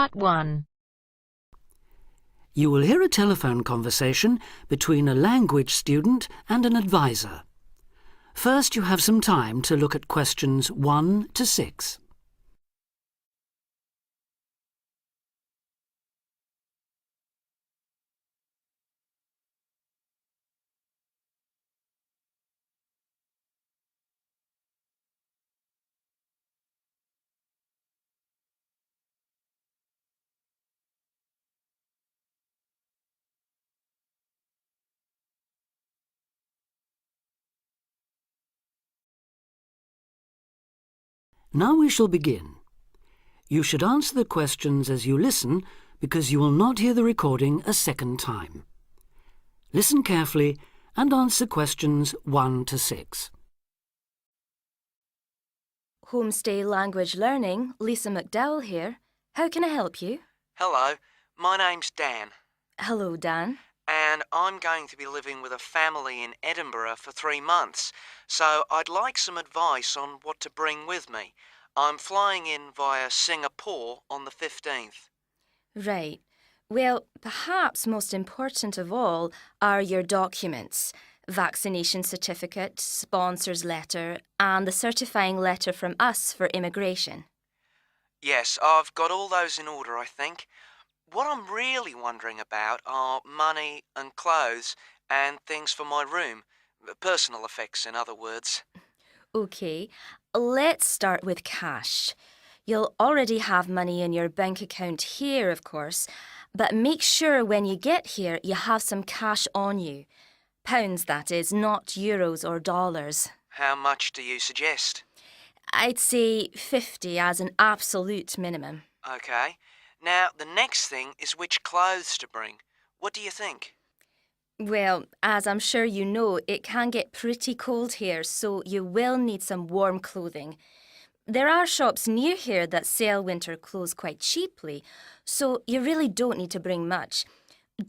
Part 1. You will hear a telephone conversation between a language student and an advisor. First, you have some time to look at questions 1 to 6. Now we shall begin. You should answer the questions as you listen because you will not hear the recording a second time. Listen carefully and answer questions 1 to 6. Homestay Language Learning, Lisa McDowell here. How can I help you? Hello, my name's Dan, Hello, Dan. and I'm going to be living with a family in Edinburgh for 3 months, so I'd like some advice on what to bring with me. I'm flying in via Singapore on the 15th. Right. Well, perhaps most important of all are your documents. Vaccination certificate, sponsor's letter, and the certifying letter from us for immigration. Yes, I've got all those in order, I think. What I'm really wondering about are money and clothes and things for my room. Personal effects, in other words. OK, let's start with cash. You'll already have money in your bank account here, of course, but make sure when you get here you have some cash on you. Pounds, that is, not euros or dollars. How much do you suggest? I'd say 50 as an absolute minimum. OK. Now, the next thing is which clothes to bring. What do you think? Well, as I'm sure you know, it can get pretty cold here, so you will need some warm clothing. There are shops near here that sell winter clothes quite cheaply, so you really don't need to bring much.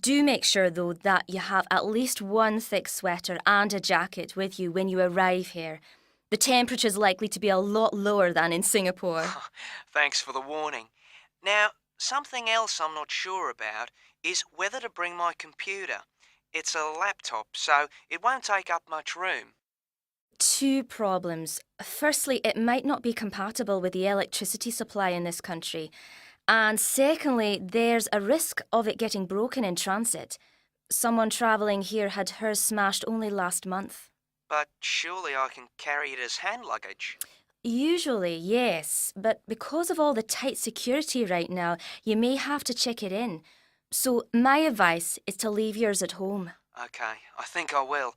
Do make sure, though, that you have at least one thick sweater and a jacket with you when you arrive here. The temperature's likely to be a lot lower than in Singapore. Thanks for the warning. Now, something else I'm not sure about is whether to bring my computer. It's a laptop, so it won't take up much room. 2 problems. Firstly, it might not be compatible with the electricity supply in this country. And secondly, there's a risk of it getting broken in transit. Someone travelling here had hers smashed only last month. But surely I can carry it as hand luggage. Usually, yes, but because of all the tight security right now, you may have to check it in. So my advice is to leave yours at home. OK, I think I will.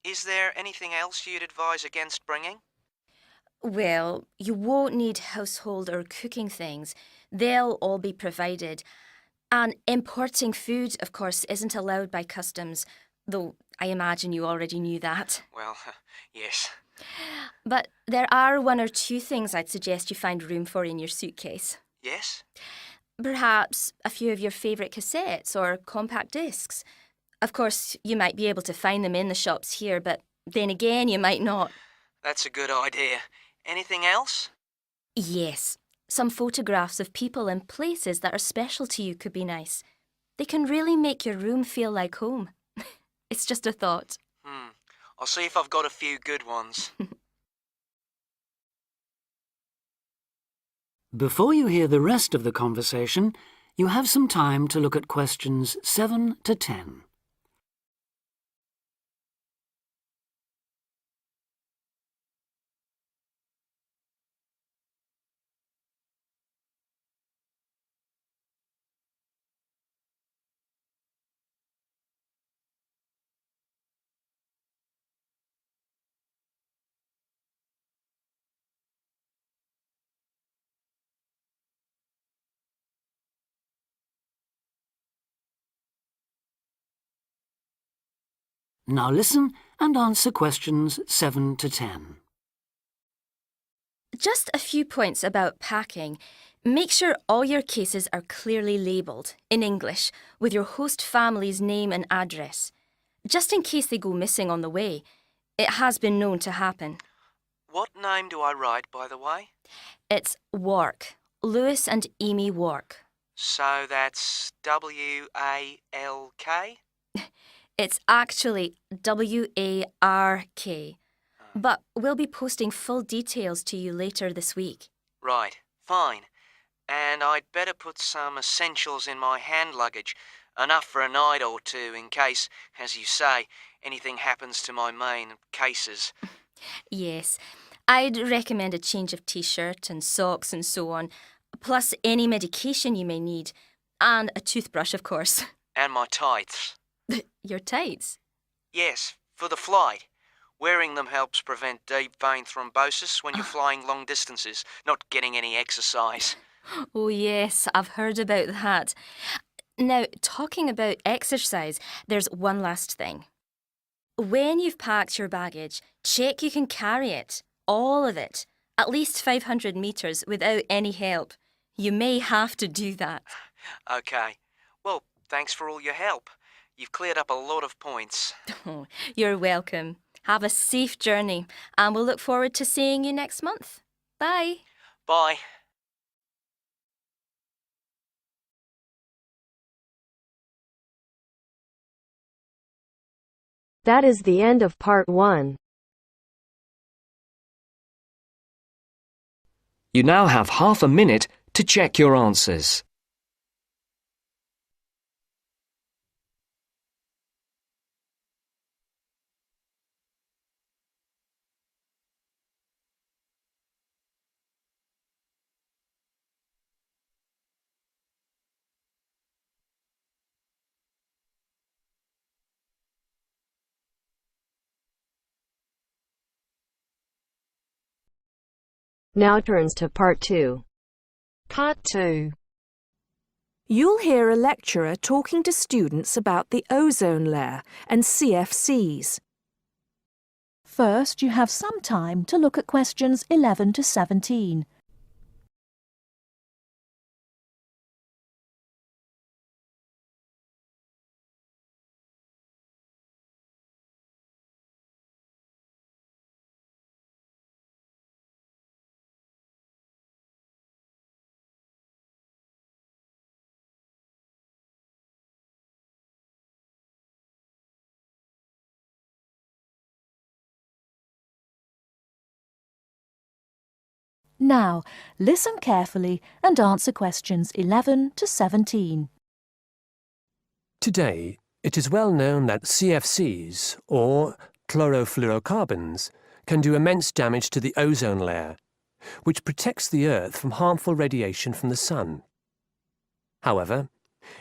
Is there anything else you'd advise against bringing? Well, you won't need household or cooking things. They'll all be provided. And importing food, of course, isn't allowed by customs, though I imagine you already knew that. Well, yes. But there are 1 or 2 things I'd suggest you find room for in your suitcase. Yes? Perhaps a few of your favourite cassettes or compact discs. Of course, you might be able to find them in the shops here, but then again, you might not. That's a good idea. Anything else? Yes, some photographs of people and places that are special to you could be nice. They can really make your room feel like home. It's just a thought. I'll see if I've got a few good ones. Before you hear the rest of the conversation, you have some time to look at questions 7 to 10. Now listen and answer questions 7 to 10. Just a few points about packing. Make sure all your cases are clearly labelled, in English, with your host family's name and address. Just in case they go missing on the way. It has been known to happen. What name do I write, by the way? It's Wark. Lewis and Amy Wark. So that's W-A-L-K? It's actually WARK. But we'll be posting full details to you later this week. Right, fine. And I'd better put some essentials in my hand luggage, enough for a night or two in case, as you say, anything happens to my main cases. Yes, I'd recommend a change of t-shirt and socks and so on, plus any medication you may need, and a toothbrush, of course. And my tights. Your tights? Yes, for the flight. Wearing them helps prevent deep vein thrombosis when you're flying long distances, not getting any exercise. Oh yes, I've heard about that. Now, talking about exercise, there's one last thing. When you've packed your baggage, check you can carry it, all of it, at least 500 metres without any help. You may have to do that. Okay. Well, thanks for all your help. You've cleared up a lot of points. Oh, you're welcome. Have a safe journey, and we'll look forward to seeing you next month. Bye. Bye. That is the end of part 1. You now have half a minute to check your answers. Now turns to part 2. Part 2. You'll hear a lecturer talking to students about the ozone layer and CFCs. First, you have some time to look at questions 11 to 17. Now, listen carefully and answer questions 11 to 17. Today, it is well known that CFCs, or chlorofluorocarbons, can do immense damage to the ozone layer, which protects the Earth from harmful radiation from the sun. However,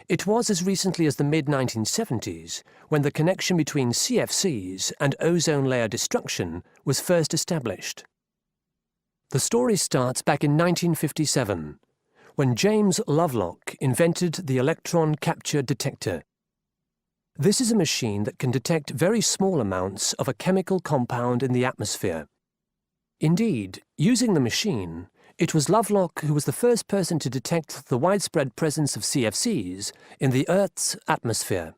it was as recently as the mid-1970s when the connection between CFCs and ozone layer destruction was first established. The story starts back in 1957, when James Lovelock invented the electron capture detector. This is a machine that can detect very small amounts of a chemical compound in the atmosphere. Indeed, using the machine, it was Lovelock who was the first person to detect the widespread presence of CFCs in the Earth's atmosphere.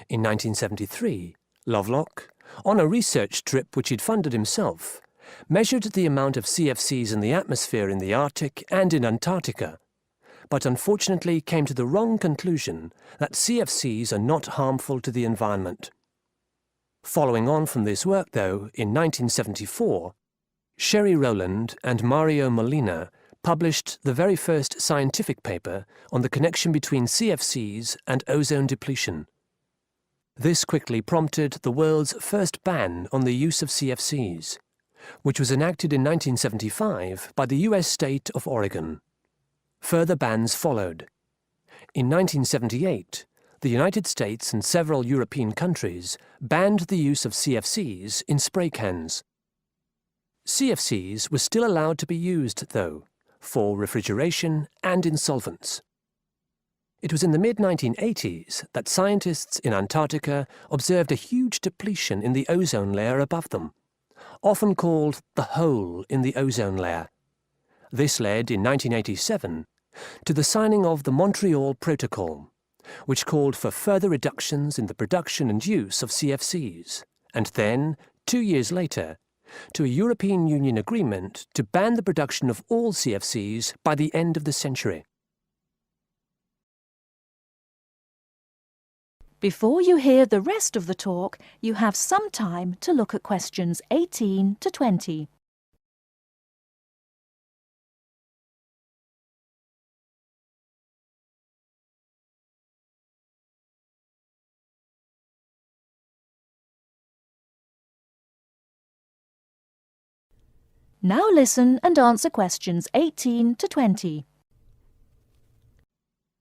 In 1973, Lovelock, on a research trip which he'd funded himself, measured the amount of CFCs in the atmosphere in the Arctic and in Antarctica, but unfortunately came to the wrong conclusion that CFCs are not harmful to the environment. Following on from this work, though, in 1974, Sherry Rowland and Mario Molina published the very first scientific paper on the connection between CFCs and ozone depletion. This quickly prompted the world's first ban on the use of CFCs, which was enacted in 1975 by the US state of Oregon. Further bans followed. In 1978, the United States and several European countries banned the use of CFCs in spray cans. CFCs were still allowed to be used, though, for refrigeration and in solvents. It was in the mid-1980s that scientists in Antarctica observed a huge depletion in the ozone layer above them, often called the hole in the ozone layer. This led, in 1987, to the signing of the Montreal Protocol, which called for further reductions in the production and use of CFCs, and then, 2 years later, to a European Union agreement to ban the production of all CFCs by the end of the century. Before you hear the rest of the talk, you have some time to look at questions 18 to 20. Now listen and answer questions 18 to 20.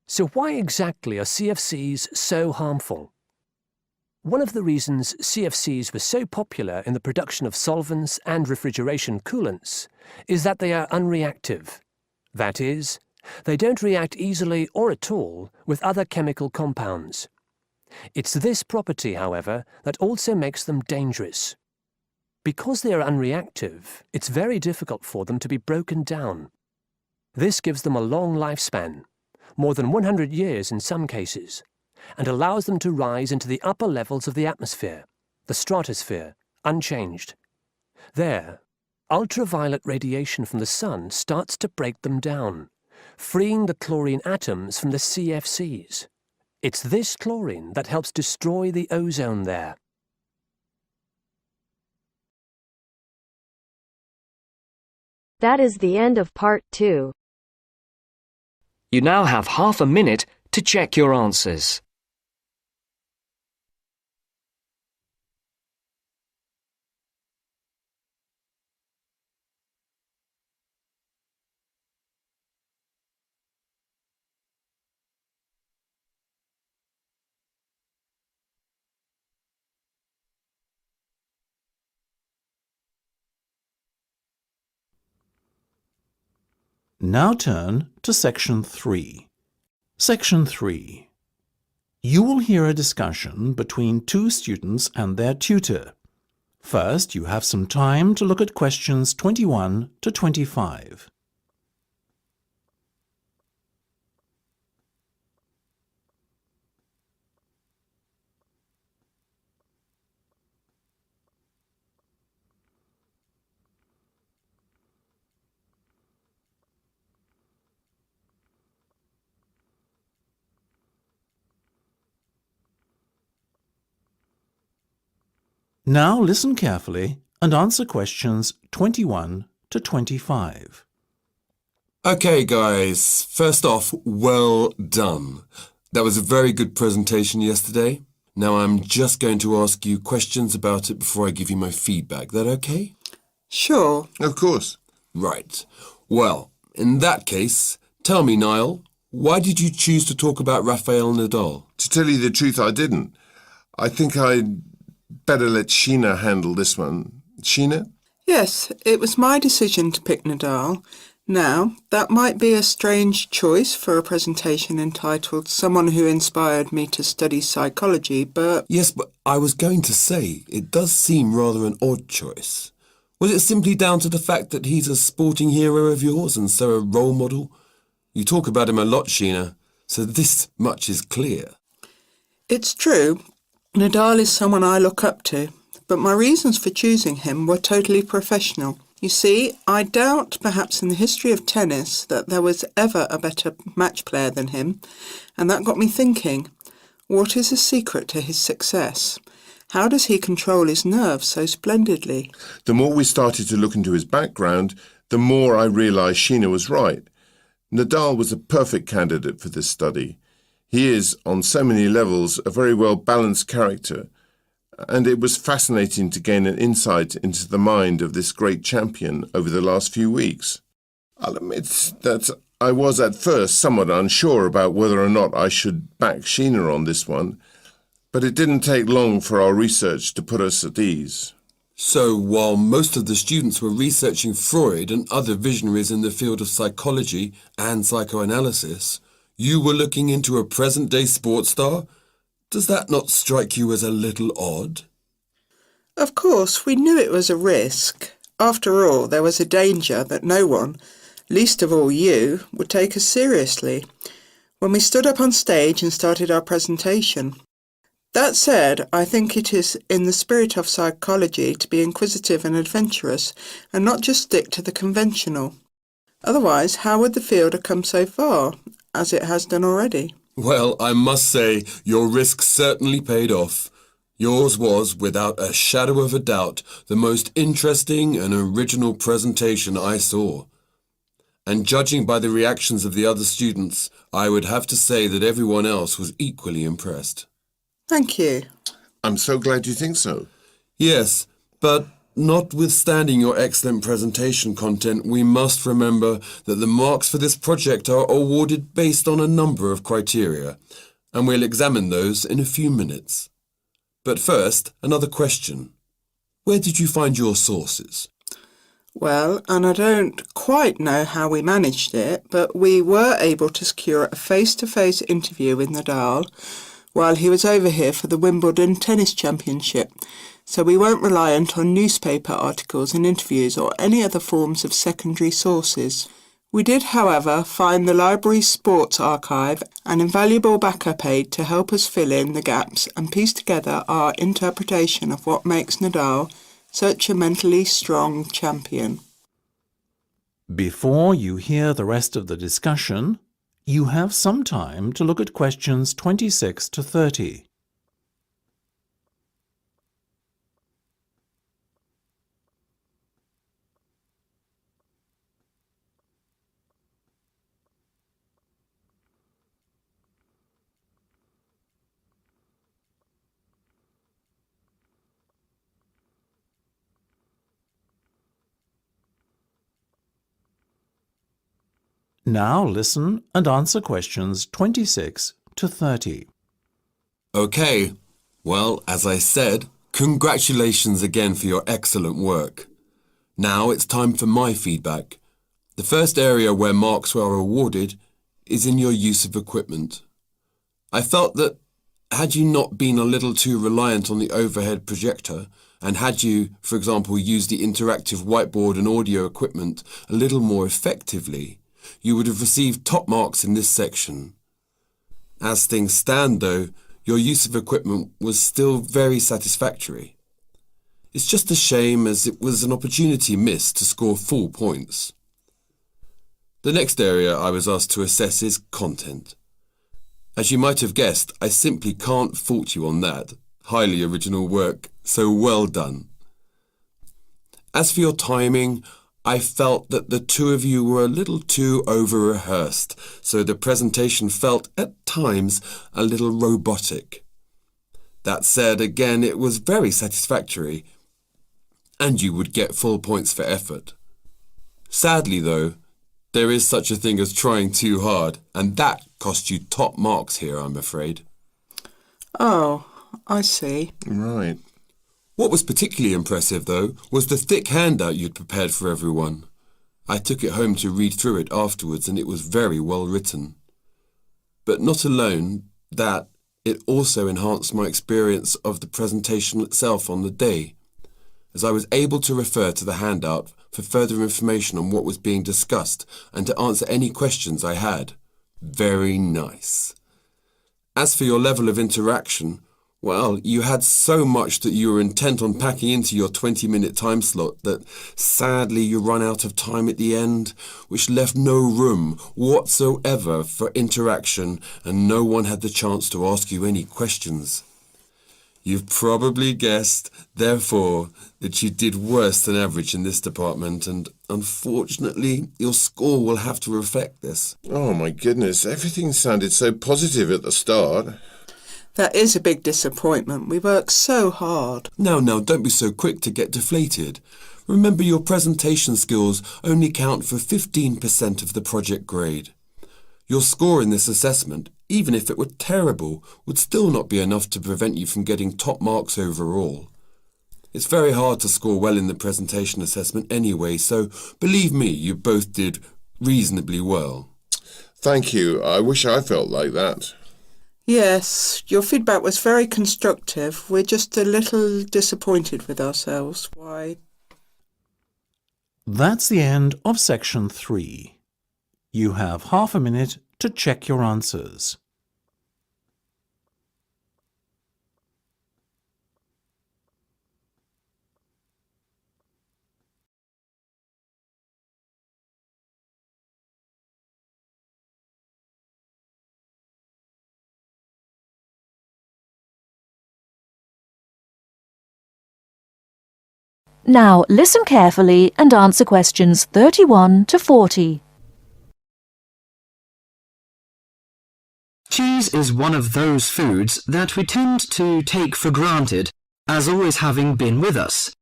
So why exactly are CFCs so harmful? One of the reasons CFCs were so popular in the production of solvents and refrigeration coolants is that they are unreactive. That is, they don't react easily or at all with other chemical compounds. It's this property, however, that also makes them dangerous. Because they are unreactive, it's very difficult for them to be broken down. This gives them a long lifespan, more than 100 years in some cases, and allows them to rise into the upper levels of the atmosphere, the stratosphere, unchanged. There, ultraviolet radiation from the sun starts to break them down, freeing the chlorine atoms from the CFCs. It's this chlorine that helps destroy the ozone layer. That is the end of part 2. You now have half a minute to check your answers. Now turn to Section 3. Section 3. You will hear a discussion between two students and their tutor. First, you have some time to look at questions 21 to 25. Now listen carefully and answer questions 21 to 25. Okay, guys. First off, well done. That was a very good presentation yesterday. Now I'm just going to ask you questions about it before I give you my feedback. That okay? Sure. Of course. Right. Well, in that case, tell me, Niall, why did you choose to talk about Rafael Nadal? To tell you the truth, I didn't. I think I'd better let Sheena handle this one. Sheena? Yes, it was my decision to pick Nadal. Now, that might be a strange choice for a presentation entitled Someone Who Inspired Me to Study Psychology, but... Yes, but I was going to say, it does seem rather an odd choice. Was it simply down to the fact that he's a sporting hero of yours and so a role model? You talk about him a lot, Sheena, so this much is clear. It's true. Nadal is someone I look up to, but my reasons for choosing him were totally professional. You see, I doubt perhaps in the history of tennis that there was ever a better match player than him, and that got me thinking, what is the secret to his success? How does he control his nerves so splendidly? The more we started to look into his background, the more I realised Sheena was right. Nadal was a perfect candidate for this study. He is, on so many levels, a very well-balanced character, and it was fascinating to gain an insight into the mind of this great champion over the last few weeks. I'll admit that I was at first somewhat unsure about whether or not I should back Sheena on this one, but it didn't take long for our research to put us at ease. So, while most of the students were researching Freud and other visionaries in the field of psychology and psychoanalysis, you were looking into a present-day sports star? Does that not strike you as a little odd? Of course, we knew it was a risk. After all, there was a danger that no one, least of all you, would take us seriously when we stood up on stage and started our presentation. That said, I think it is in the spirit of psychology to be inquisitive and adventurous and not just stick to the conventional. Otherwise, how would the field have come so far, as it has done already? Well, I must say, your risk certainly paid off. Yours was, without a shadow of a doubt, the most interesting and original presentation I saw. And judging by the reactions of the other students, I would have to say that everyone else was equally impressed. Thank you. I'm so glad you think so. Yes, but notwithstanding your excellent presentation content, we must remember that the marks for this project are awarded based on a number of criteria, and we'll examine those in a few minutes. But first, another question. Where did you find your sources? Well, and I don't quite know how we managed it, but we were able to secure a face-to-face interview with Nadal while he was over here for the Wimbledon Tennis Championship, so we weren't reliant on newspaper articles and interviews or any other forms of secondary sources. We did, however, find the library's sports archive an invaluable backup aid to help us fill in the gaps and piece together our interpretation of what makes Nadal such a mentally strong champion. Before you hear the rest of the discussion, you have some time to look at questions 26 to 30. Now listen and answer questions 26 to 30. Okay, well, as I said, congratulations again for your excellent work. Now it's time for my feedback. The first area where marks were awarded is in your use of equipment. I felt that had you not been a little too reliant on the overhead projector, and had you, for example, used the interactive whiteboard and audio equipment a little more effectively, you would have received top marks in this section. As things stand, though, your use of equipment was still very satisfactory. It's just a shame as it was an opportunity missed to score full points. The next area I was asked to assess is content. As you might have guessed, I simply can't fault you on that. Highly original work, so well done. As for your timing, I felt that the two of you were a little too over-rehearsed, so the presentation felt, at times, a little robotic. That said, again, it was very satisfactory, and you would get full points for effort. Sadly, though, there is such a thing as trying too hard, and that cost you top marks here, I'm afraid. Oh, I see. Right. What was particularly impressive, though, was the thick handout you'd prepared for everyone. I took it home to read through it afterwards, and it was very well written. But not alone that, it also enhanced my experience of the presentation itself on the day, as I was able to refer to the handout for further information on what was being discussed and to answer any questions I had. Very nice. As for your level of interaction, well, you had so much that you were intent on packing into your 20-minute time slot that sadly you run out of time at the end, which left no room whatsoever for interaction and no one had the chance to ask you any questions. You've probably guessed, therefore, that you did worse than average in this department and, unfortunately, your score will have to reflect this. Oh my goodness, everything sounded so positive at the start. That is a big disappointment. We worked so hard. Now, don't be so quick to get deflated. Remember, your presentation skills only count for 15% of the project grade. Your score in this assessment, even if it were terrible, would still not be enough to prevent you from getting top marks overall. It's very hard to score well in the presentation assessment anyway, so believe me, you both did reasonably well. Thank you. I wish I felt like that. Yes, your feedback was very constructive. We're just a little disappointed with ourselves. Why? That's the end of section 3. You have half a minute to check your answers. Now listen carefully and answer questions 31 to 40. Cheese is one of those foods that we tend to take for granted as always having been with us.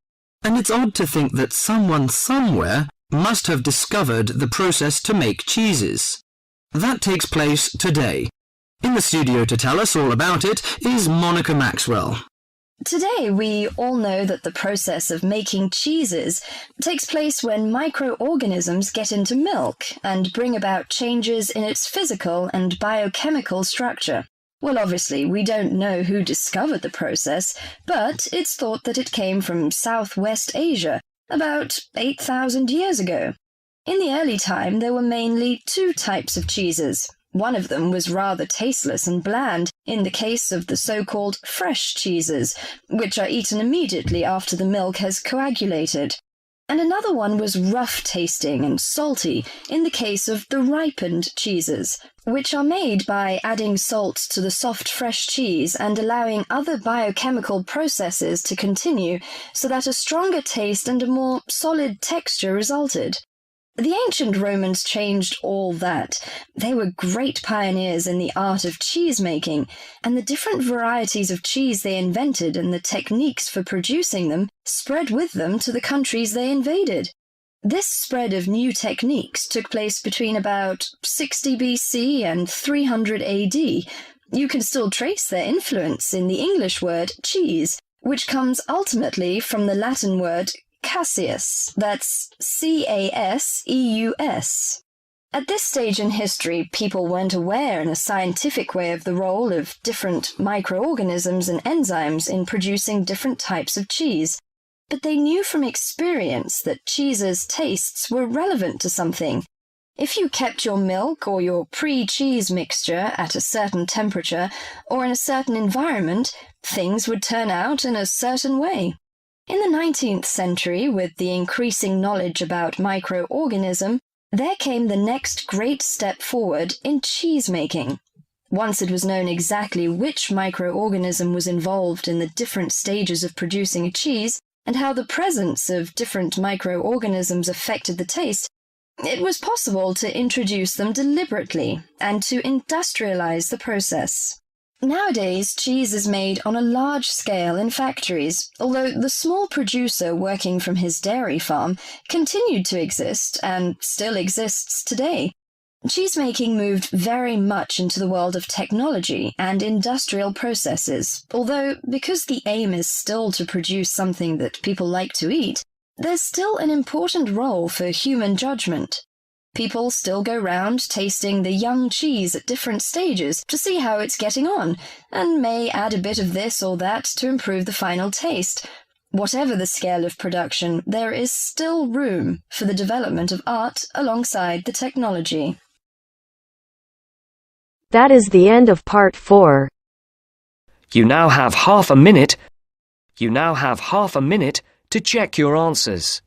And it's odd to think that someone somewhere must have discovered the process to make cheeses. That takes place today. In the studio to tell us all about it is Monica Maxwell. Today, we all know that the process of making cheeses takes place when microorganisms get into milk and bring about changes in its physical and biochemical structure. Well, obviously, we don't know who discovered the process, but it's thought that it came from Southwest Asia about 8,000 years ago. In the early time, there were mainly two types of cheeses. One of them was rather tasteless and bland, in the case of the so-called fresh cheeses, which are eaten immediately after the milk has coagulated. And another one was rough-tasting and salty, in the case of the ripened cheeses, which are made by adding salt to the soft fresh cheese and allowing other biochemical processes to continue so that a stronger taste and a more solid texture resulted. The ancient Romans changed all that. They were great pioneers in the art of cheese-making, and the different varieties of cheese they invented and the techniques for producing them spread with them to the countries they invaded. This spread of new techniques took place between about 60 BC and 300 AD. You can still trace their influence in the English word cheese, which comes ultimately from the Latin word Caseus, that's C-A-S-E-U-S. At this stage in history, people weren't aware in a scientific way of the role of different microorganisms and enzymes in producing different types of cheese, but they knew from experience that cheese's tastes were relevant to something. If you kept your milk or your pre-cheese mixture at a certain temperature or in a certain environment, things would turn out in a certain way. In the 19th century, with the increasing knowledge about microorganism, there came the next great step forward in cheese-making. Once it was known exactly which microorganism was involved in the different stages of producing a cheese and how the presence of different microorganisms affected the taste, it was possible to introduce them deliberately and to industrialize the process. Nowadays, cheese is made on a large scale in factories, although the small producer working from his dairy farm continued to exist and still exists today. Cheesemaking moved very much into the world of technology and industrial processes, although because the aim is still to produce something that people like to eat, there's still an important role for human judgment. People still go round tasting the young cheese at different stages to see how it's getting on, and may add a bit of this or that to improve the final taste. Whatever the scale of production, there is still room for the development of art alongside the technology. That is the end of part 4. You now have half a minute to check your answers.